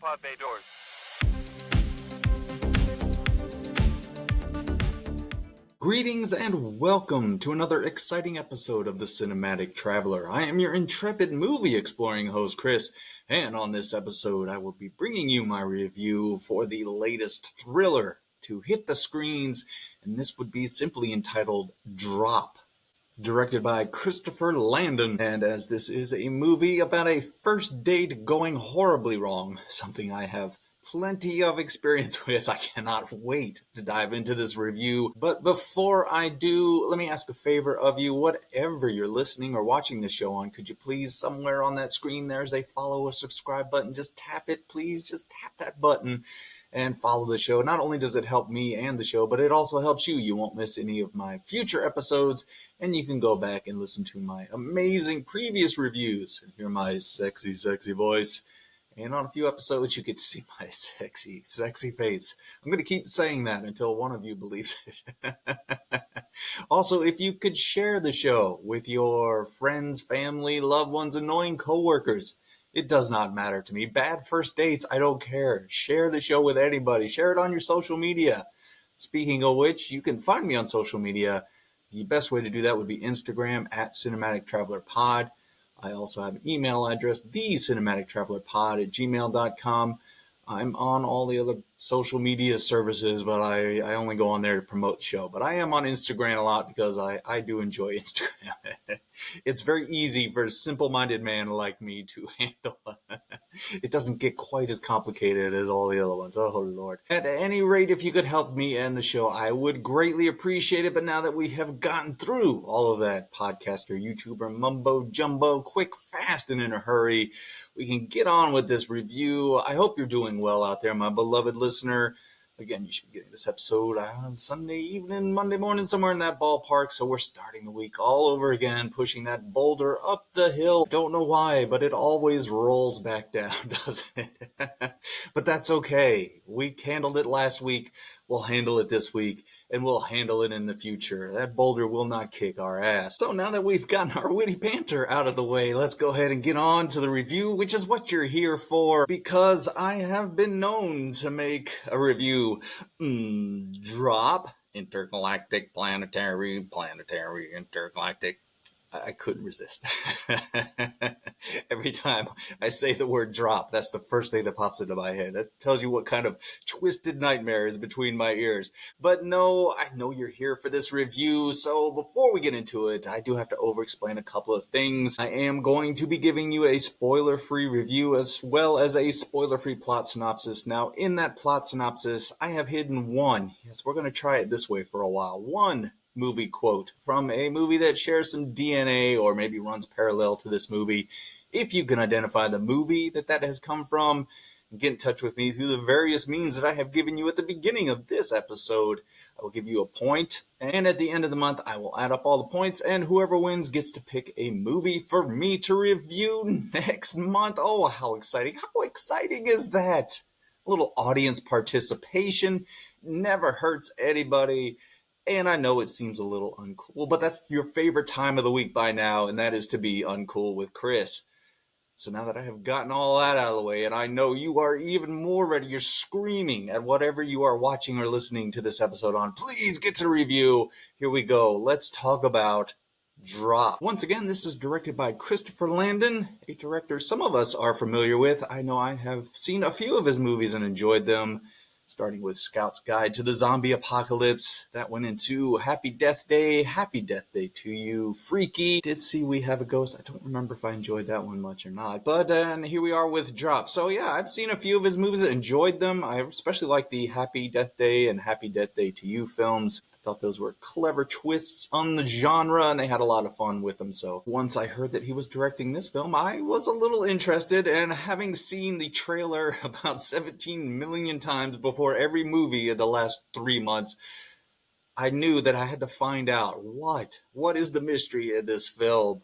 pod bay doors. Greetings and welcome to another exciting episode of The Cinematic Traveler. I am your intrepid movie exploring host, Chris, and on this episode I will be bringing you my review for the latest thriller to hit the screens, and this would be simply entitled Drop, directed by Christopher Landon. And as this is a movie about a first date going horribly wrong, something I have plenty of experience with, I cannot wait to dive into this review. But before I do, let me ask a favor of you. Whatever you're listening or watching the show on, could you please, somewhere on that screen there's a follow or subscribe button. Just tap it, please. Just tap that button and follow the show. Not only does it help me and the show, but it also helps you. You won't miss any of my future episodes, and you can go back and listen to my amazing previous reviews and hear my sexy, sexy voice. And on a few episodes, you get to see my sexy, sexy face. I'm going to keep saying that until one of you believes it. Also, if you could share the show with your friends, family, loved ones, annoying coworkers, it does not matter to me. Bad first dates, I don't care. Share the show with anybody. Share it on your social media. Speaking of which, you can find me on social media. The best way to do that would be Instagram at Cinematic Traveler Pod. I also have an email address, thecinimatictravelerpod@gmail.com. I'm on all the other social media services, but I only go on there to promote the show. But I am on Instagram a lot because I do enjoy Instagram. It's very easy for a simple-minded man like me to handle. It doesn't get quite as complicated as all the other ones. Oh, Lord. At any rate, if you could help me end the show, I would greatly appreciate it. But now that we have gotten through all of that podcaster, YouTuber, mumbo-jumbo, quick, fast, and in a hurry, we can get on with this review. I hope you're doing well out there, my beloved listener. Again, you should be getting this episode on Sunday evening, Monday morning, somewhere in that ballpark. So we're starting the week all over again, pushing that boulder up the hill. Don't know why, but it always rolls back down, doesn't it? But that's okay. We handled it last week. We'll handle it this week, and we'll handle it in the future. That boulder will not kick our ass. So now that we've gotten our witty banter out of the way, let's go ahead and get on to the review, which is what you're here for, because I have been known to make a review. Drop. Intergalactic, planetary, intergalactic. I couldn't resist. Every time I say the word drop, that's the first thing that pops into my head. That tells you what kind of twisted nightmare is between my ears. But no, I know you're here for this review, so before we get into it, I do have to over-explain a couple of things. I am going to be giving you a spoiler-free review as well as a spoiler-free plot synopsis. Now, in that plot synopsis, I have hidden one. Yes, we're going to try it this way for a while. One movie quote from a movie that shares some DNA or maybe runs parallel to this movie. If you can identify the movie that has come from, get in touch with me through the various means that I have given you at the beginning of this episode. I will give you a point, and at the end of the month, I will add up all the points, and whoever wins gets to pick a movie for me to review next month. Oh, how exciting. How exciting is that? A little audience participation never hurts anybody. And I know it seems a little uncool, but that's your favorite time of the week by now, and that is to be uncool with Chris. So now that I have gotten all that out of the way, and I know you are even more ready, you're screaming at whatever you are watching or listening to this episode on, please get to review. Here we go. Let's talk about Drop. Once again, this is directed by Christopher Landon, a director some of us are familiar with. I know I have seen a few of his movies and enjoyed them. Starting with Scout's Guide to the Zombie Apocalypse. That went into Happy Death Day to You, Freaky. Did see We Have a Ghost. I don't remember if I enjoyed that one much or not. But here we are with Drop. So yeah, I've seen a few of his movies, enjoyed them. I especially like the Happy Death Day and Happy Death Day to You films. I thought those were clever twists on the genre, and they had a lot of fun with them. So once I heard that he was directing this film, I was a little interested, and having seen the trailer about 17 million times before every movie in the last 3 months, I knew that I had to find out what is the mystery in this film.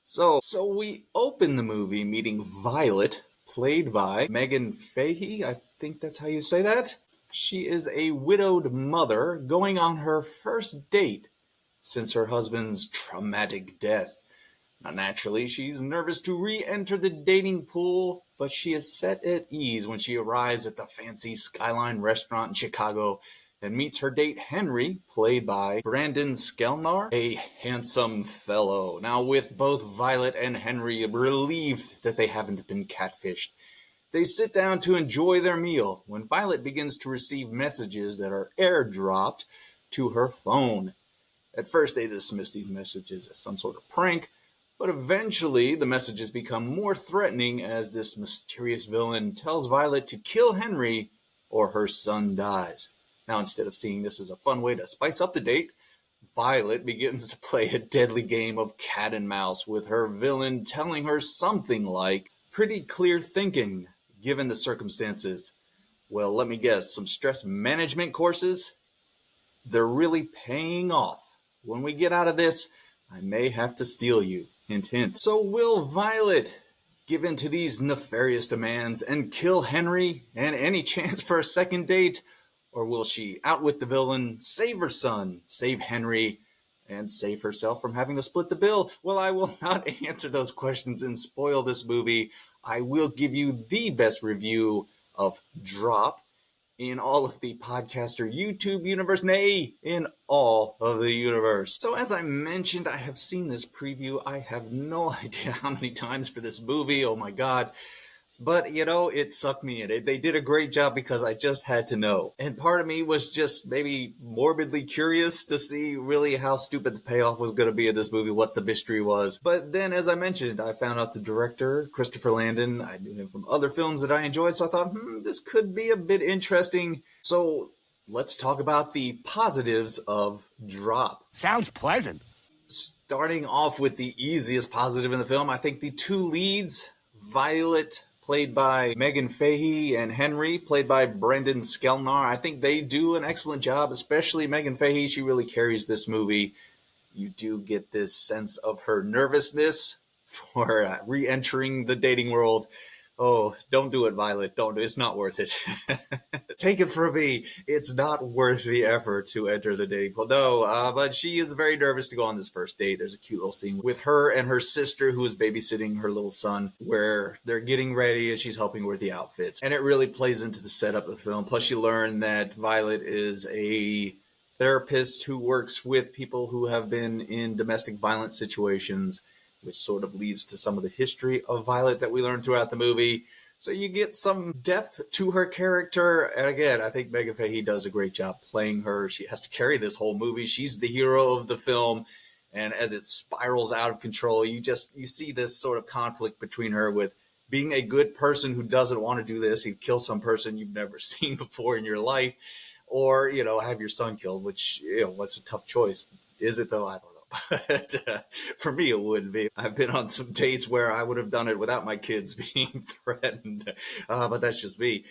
So we open the movie meeting Violet, played by Megan Fahey. I think that's how you say that. She is a widowed mother going on her first date since her husband's traumatic death. Now, naturally, she's nervous to re-enter the dating pool but she is set at ease when she arrives at the fancy Skyline restaurant in Chicago and meets her date Henry, played by Brandon Skelnar, a handsome fellow. Now, with both Violet and Henry relieved that they haven't been catfished, they sit down to enjoy their meal when Violet begins to receive messages that are airdropped to her phone. At first, they dismiss these messages as some sort of prank, but eventually the messages become more threatening as this mysterious villain tells Violet to kill Henry or her son dies. Now, instead of seeing this as a fun way to spice up the date, Violet begins to play a deadly game of cat and mouse with her villain telling her something like, "Pretty clear thinking, given the circumstances. Well, let me guess, some stress management courses? They're really paying off. When we get out of this, I may have to steal you. Hint, hint." So will Violet give in to these nefarious demands and kill Henry and any chance for a second date? Or will she outwit the villain, save her son, save Henry, and save herself from having to split the bill? Well, I will not answer those questions and spoil this movie. I will give you the best review of Drop in all of the podcaster YouTube universe, nay, in all of the universe. So as I mentioned, I have seen this preview. I have no idea how many times for this movie. Oh my God. But, it sucked me in. They did a great job because I just had to know. And part of me was just maybe morbidly curious to see really how stupid the payoff was going to be in this movie, what the mystery was. But then, as I mentioned, I found out the director, Christopher Landon. I knew him from other films that I enjoyed, so I thought, this could be a bit interesting. So let's talk about the positives of Drop. Sounds pleasant. Starting off with the easiest positive in the film, I think the two leads, Violet, played by Megan Fahey, and Henry, played by Brendan Skelnar. I think they do an excellent job, especially Megan Fahey. She really carries this movie. You do get this sense of her nervousness for re-entering the dating world. Oh, don't do it, Violet. Don't do it. It's not worth it. Take it from me. It's not worth the effort to enter the dating pool. No, but she is very nervous to go on this first date. There's a cute little scene with her and her sister who is babysitting her little son where they're getting ready and she's helping with the outfits. And it really plays into the setup of the film. Plus, you learn that Violet is a therapist who works with people who have been in domestic violence situations, which sort of leads to some of the history of Violet that we learn throughout the movie. So you get some depth to her character. And again, I think Megan Fahey does a great job playing her. She has to carry this whole movie. She's the hero of the film. And as it spirals out of control, you see this sort of conflict between her with being a good person who doesn't want to do this. You kill some person you've never seen before in your life, or, have your son killed, which, what's a tough choice. Is it though? I don't know. But for me, it wouldn't be. I've been on some dates where I would have done it without my kids being threatened, but that's just me.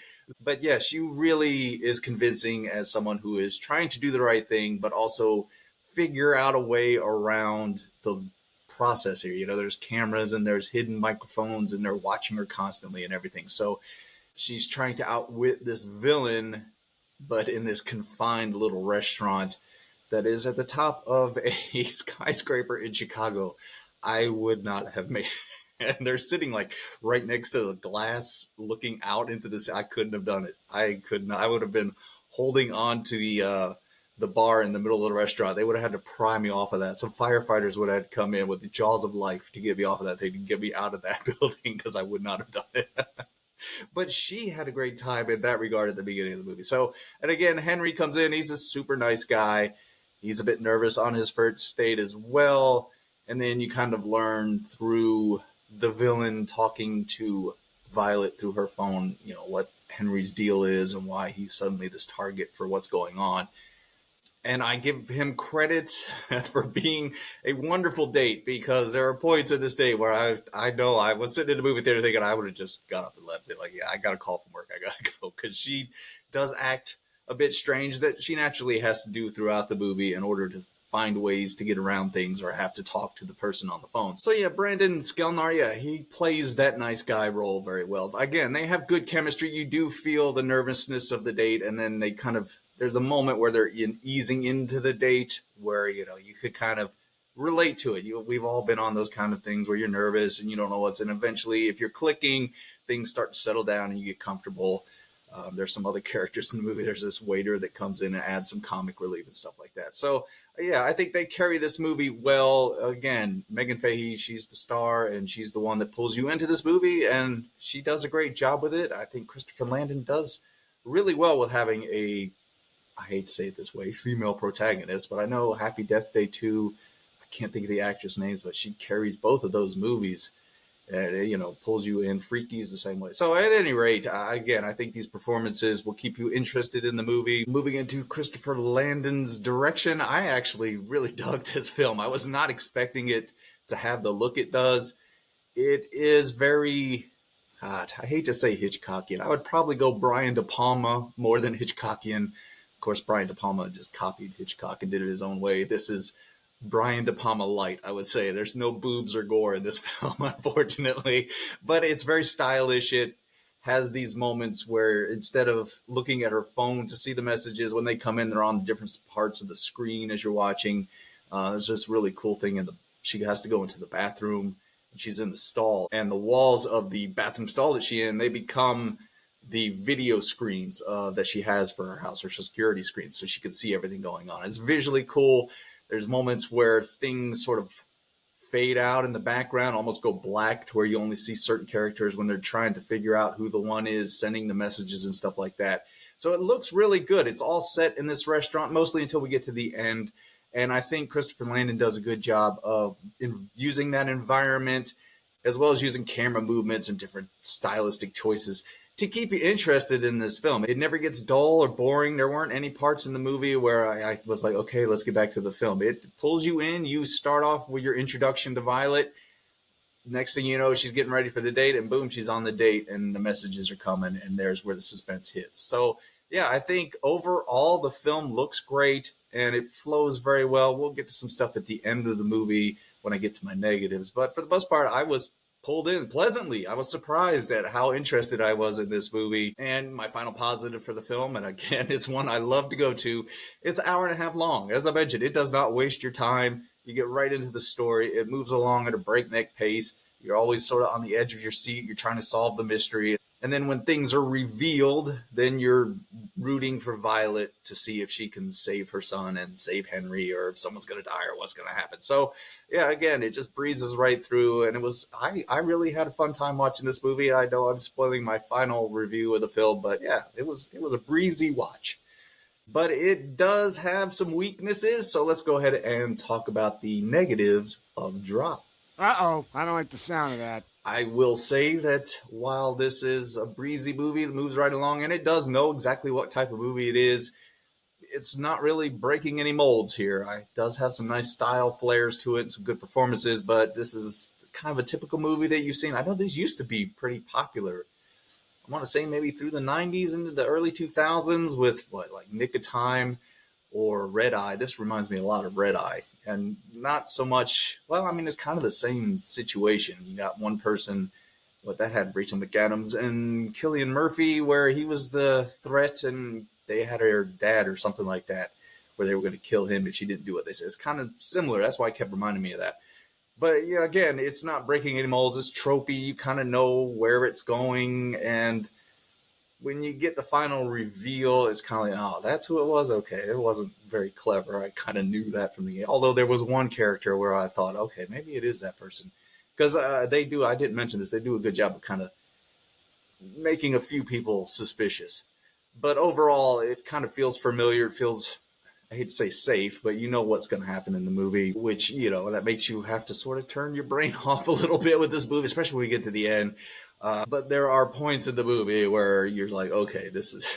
But yeah, she really is convincing as someone who is trying to do the right thing, but also figure out a way around the process here. There's cameras and there's hidden microphones and they're watching her constantly and everything. So she's trying to outwit this villain, but in this confined little restaurant that is at the top of a skyscraper in Chicago. I would not have made it. And they're sitting like right next to the glass looking out into this. I couldn't have done it. I couldn't. I would have been holding on to the bar in the middle of the restaurant. They would have had to pry me off of that. Some firefighters would have had to come in with the jaws of life to get me off of that thing, to get me out of that building, because I would not have done it. But she had a great time in that regard at the beginning of the movie. So, and again, Henry comes in. He's a super nice guy. He's a bit nervous on his first date as well. And then you kind of learn through the villain talking to Violet through her phone, what Henry's deal is and why he's suddenly this target for what's going on. And I give him credit for being a wonderful date, because there are points in this date where I know I was sitting in the movie theater thinking I would have just got up and left it. Like, yeah, I got a call from work. I got to go, because she does act a bit strange that she naturally has to do throughout the movie in order to find ways to get around things or have to talk to the person on the phone. So yeah, Brandon Skelnar, he plays that nice guy role very well. Again, they have good chemistry. You do feel the nervousness of the date, and then there's a moment where they're easing into the date where, you could kind of relate to it. We've all been on those kind of things where you're nervous and you don't know what's in. Eventually, if you're clicking, things start to settle down and you get comfortable. There's some other characters in the movie. There's this waiter that comes in and adds some comic relief and stuff like that. So, yeah, I think they carry this movie well. Again, Megan Fahey, she's the star, and she's the one that pulls you into this movie, and she does a great job with it. I think Christopher Landon does really well with having I hate to say it this way, female protagonist, but I know Happy Death Day 2, I can't think of the actress names, but she carries both of those movies. And, pulls you in. Freaky's the same way. So at any rate, again, I think these performances will keep you interested in the movie. Moving into Christopher Landon's direction, I actually really dug this film. I was not expecting it to have the look it does. It is very, I hate to say Hitchcockian. I would probably go Brian De Palma more than Hitchcockian. Of course, Brian De Palma just copied Hitchcock and did it his own way. This is Brian De Palma light, I would say. There's no boobs or gore in this film, unfortunately, but it's very stylish. It has these moments where instead of looking at her phone to see the messages, when they come in, they're on different parts of the screen as you're watching. There's this really cool thing she has to go into the bathroom, and she's in the stall, and the walls of the bathroom stall that she's in, they become the video screens that she has for her house, her security screens, so she can see everything going on. It's visually cool. There's moments where things sort of fade out in the background, almost go black, to where you only see certain characters when they're trying to figure out who the one is sending the messages and stuff like that. So it looks really good. It's all set in this restaurant, mostly until we get to the end. And I think Christopher Landon does a good job of using that environment, as well as using camera movements and different stylistic choices to keep you interested in this film. It never gets dull or boring. There weren't any parts in the movie where I was like, okay, let's get back to the film. It pulls you in. You start off with your introduction to Violet. Next thing you know, she's getting ready for the date, and boom, she's on the date, and the messages are coming, and there's where the suspense hits. So, yeah, I think overall the film looks great, and it flows very well. We'll get to some stuff at the end of the movie when I get to my negatives. But for the most part, I was pulled in pleasantly. I was surprised at how interested I was in this movie. And my final positive for the film, and again, it's one I love to go to, it's an hour and a half long. As I mentioned, it does not waste your time. You get right into the story. It moves along at a breakneck pace. You're always sort of on the edge of your seat. You're trying to solve the mystery. And then when things are revealed, then you're rooting for Violet to see if she can save her son and save Henry, or if someone's going to die or what's going to happen. So, yeah, again, it just breezes right through. And I really had a fun time watching this movie. I know I'm spoiling my final review of the film, but yeah, it was a breezy watch. But it does have some weaknesses. So let's go ahead and talk about the negatives of Drop. Uh-oh, I don't like the sound of that. I will say that while this is a breezy movie that moves right along, and it does know exactly what type of movie it is, it's not really breaking any molds here. It does have some nice style flares to it, some good performances, but this is kind of a typical movie that you've seen. I know these used to be pretty popular. I want to say maybe through the 90s into the early 2000s with like Nick of Time or Red Eye. This reminds me a lot of Red Eye, and not so much. Well, I mean, it's kind of the same situation. You got one person, that had Rachel McAdams and Cillian Murphy, where he was the threat, and they had her dad or something like that, where they were going to kill him if she didn't do what they said. It's kind of similar. That's why I kept reminding me of that. But yeah, again, it's not breaking any molds. It's tropey. You kind of know where it's going, and when you get the final reveal, it's kind of like, oh, that's who it was? Okay, it wasn't very clever. I kind of knew that from the game. Although there was one character where I thought, okay, maybe it is that person. Because I didn't mention this, they do a good job of kind of making a few people suspicious. But overall, it kind of feels familiar. It feels, I hate to say safe, but you know what's going to happen in the movie, which, that makes you have to sort of turn your brain off a little bit with this movie, especially when we get to the end. But there are points in the movie where you're like, okay, this is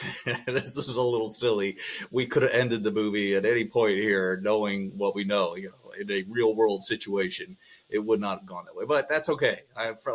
this is a little silly. We could have ended the movie at any point here, knowing what we know. In a real world situation, it would not have gone that way. But that's okay. For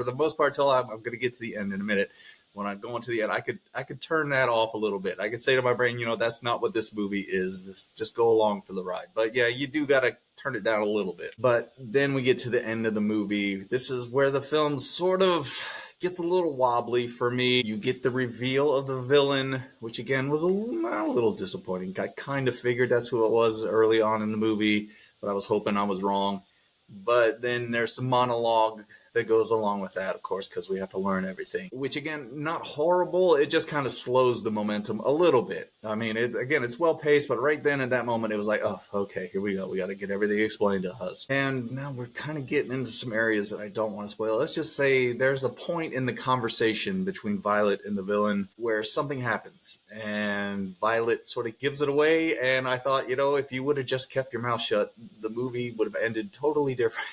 the most part, till I'm going to get to the end in a minute. When I'm going to the end, I could turn that off a little bit. I could say to my brain, that's not what this movie is. Just go along for the ride. But yeah, you do got to turn it down a little bit. But then we get to the end of the movie. This is where the film sort of gets a little wobbly for me. You get the reveal of the villain, which again was a little disappointing. I kind of figured that's who it was early on in the movie, but I was hoping I was wrong. But then there's some monologue that goes along with that, of course, because we have to learn everything. Which, again, not horrible. It just kind of slows the momentum a little bit. I mean, it's well paced, but right then at that moment, it was like, oh, okay, here we go. We got to get everything explained to us. And now we're kind of getting into some areas that I don't want to spoil. Let's just say there's a point in the conversation between Violet and the villain where something happens, and Violet sort of gives it away. And I thought, if you would have just kept your mouth shut, the movie would have ended totally different.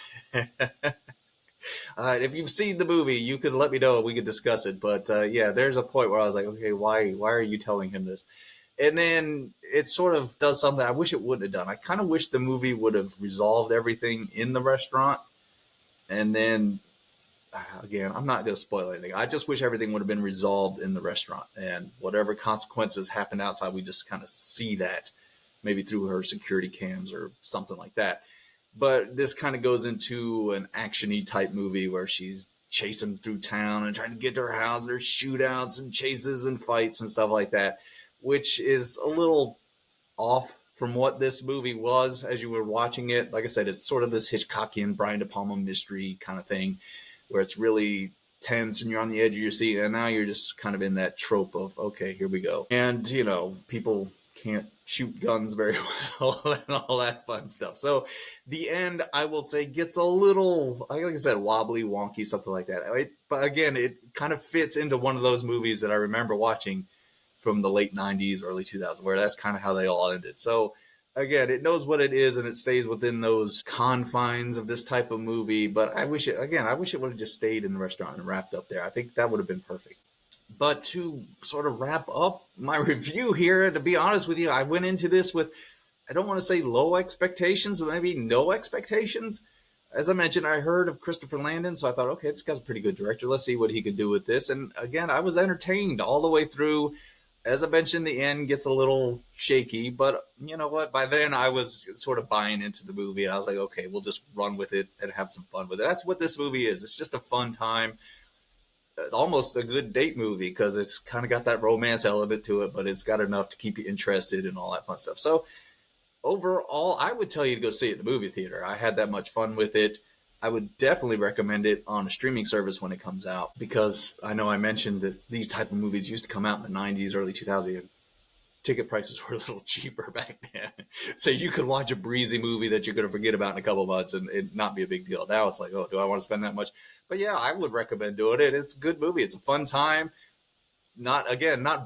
If you've seen the movie, you could let me know and we could discuss it. But there's a point where I was like, okay, why are you telling him this? And then it sort of does something I wish it wouldn't have done. I kind of wish the movie would have resolved everything in the restaurant. And then, again, I'm not going to spoil anything. I just wish everything would have been resolved in the restaurant. And whatever consequences happened outside, we just kind of see that maybe through her security cams or something like that. But this kind of goes into an action-y type movie where she's chasing through town and trying to get to her house. There's shootouts and chases and fights and stuff like that, which is a little off from what this movie was as you were watching it. Like I said, it's sort of this Hitchcockian Brian De Palma mystery kind of thing where it's really tense and you're on the edge of your seat. And now you're just kind of in that trope of, okay, here we go. And, people can't shoot guns very well and all that fun stuff. So the end, I will say, gets a little, like I said, wobbly, wonky, something like that. But again, it kind of fits into one of those movies that I remember watching from the late 90s, early 2000s, where that's kind of how they all ended. So again, it knows what it is and it stays within those confines of this type of movie. But I wish it would have just stayed in the restaurant and wrapped up there. I think that would have been perfect. But to sort of wrap up my review here, to be honest with you, I went into this with, I don't want to say low expectations, but maybe no expectations. As I mentioned, I heard of Christopher Landon, so I thought, okay, this guy's a pretty good director. Let's see what he could do with this. And again, I was entertained all the way through. As I mentioned, the end gets a little shaky, but you know what? By then, I was sort of buying into the movie. I was like, okay, we'll just run with it and have some fun with it. That's what this movie is. It's just a fun time. Almost a good date movie because it's kind of got that romance element to it, but it's got enough to keep you interested and all that fun stuff. So overall, I would tell you to go see it in the movie theater. I had that much fun with it. I would definitely recommend it on a streaming service when it comes out because I know I mentioned that these type of movies used to come out in the 90s, early 2000s. Ticket prices were a little cheaper back then. So you could watch a breezy movie that you're going to forget about in a couple months and it not be a big deal. Now it's like, oh, do I want to spend that much? But yeah, I would recommend doing it. It's a good movie. It's a fun time. Not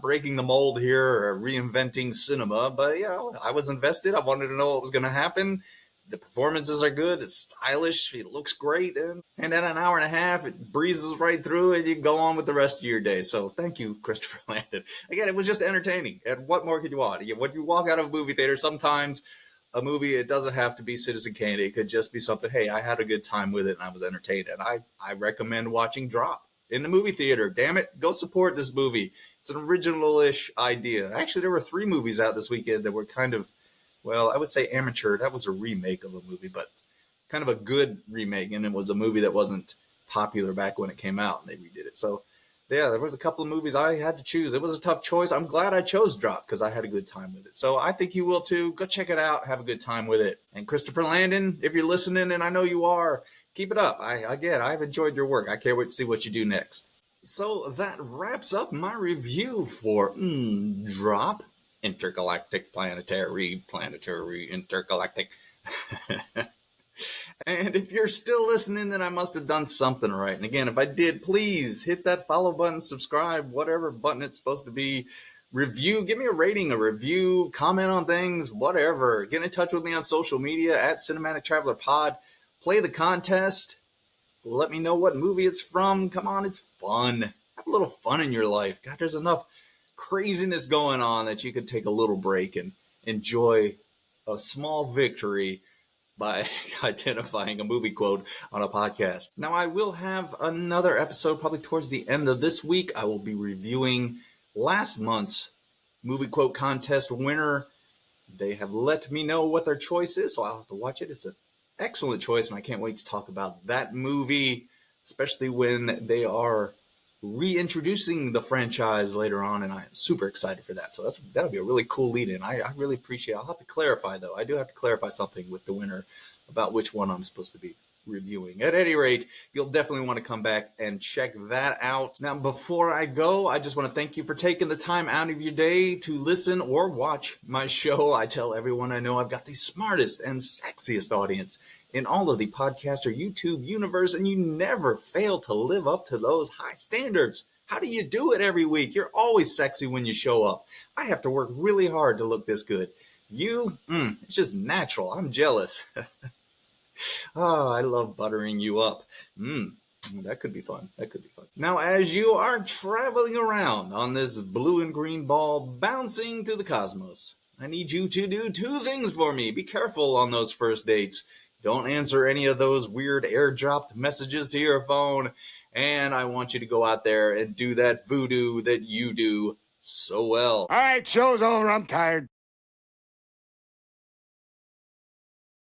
breaking the mold here or reinventing cinema, but I was invested. I wanted to know what was going to happen. The performances are good. It's stylish. It looks great. And at an hour and a half, it breezes right through and you can go on with the rest of your day. So thank you, Christopher Landon. Again, it was just entertaining. And what more could you want? When you walk out of a movie theater, sometimes a movie, it doesn't have to be Citizen Kane. It could just be something, hey, I had a good time with it and I was entertained. And I recommend watching Drop in the movie theater. Damn it, go support this movie. It's an original-ish idea. Actually, there were 3 movies out this weekend that were kind of, well, I would say amateur. That was a remake of a movie, but kind of a good remake. And it was a movie that wasn't popular back when it came out, and they redid it. So, yeah, there was a couple of movies I had to choose. It was a tough choice. I'm glad I chose Drop because I had a good time with it. So I think you will too. Go check it out. Have a good time with it. And Christopher Landon, if you're listening, and I know you are, keep it up. I've enjoyed your work. I can't wait to see what you do next. So that wraps up my review for Drop. Intergalactic, planetary, intergalactic. And if you're still listening, then I must have done something right. And again, if I did, please hit that follow button, subscribe, whatever button it's supposed to be. Review, give me a rating, a review, comment on things, whatever. Get in touch with me on social media at Cinematic Traveler Pod. Play the contest. Let me know what movie it's from. Come on, it's fun. Have a little fun in your life. God, there's enough craziness going on that you could take a little break and enjoy a small victory by identifying a movie quote on a podcast. Now, I will have another episode probably towards the end of this week. I will be reviewing last month's movie quote contest winner. They have let me know what their choice is, so I'll have to watch it. It's an excellent choice, and I can't wait to talk about that movie, especially when they are reintroducing the franchise later on, and I am super excited for that. So that'll be a really cool lead-in. I really appreciate it. I'll have to clarify, though. I do have to clarify something with the winner about which one I'm supposed to be reviewing. At any rate, you'll definitely want to come back and check that out. Now, before I go, I just want to thank you for taking the time out of your day to listen or watch my show. I tell everyone I know I've got the smartest and sexiest audience in all of the podcast or YouTube universe, and you never fail to live up to those high standards. How do you do it every week? You're always sexy when you show up. I have to work really hard to look this good. You, it's just natural. I'm jealous. Oh, I love buttering you up. That could be fun. That could be fun. Now, as you are traveling around on this blue and green ball bouncing through the cosmos, I need you to do two things for me. Be careful on those first dates. Don't answer any of those weird airdropped messages to your phone. And I want you to go out there and do that voodoo that you do so well. All right, show's over. I'm tired.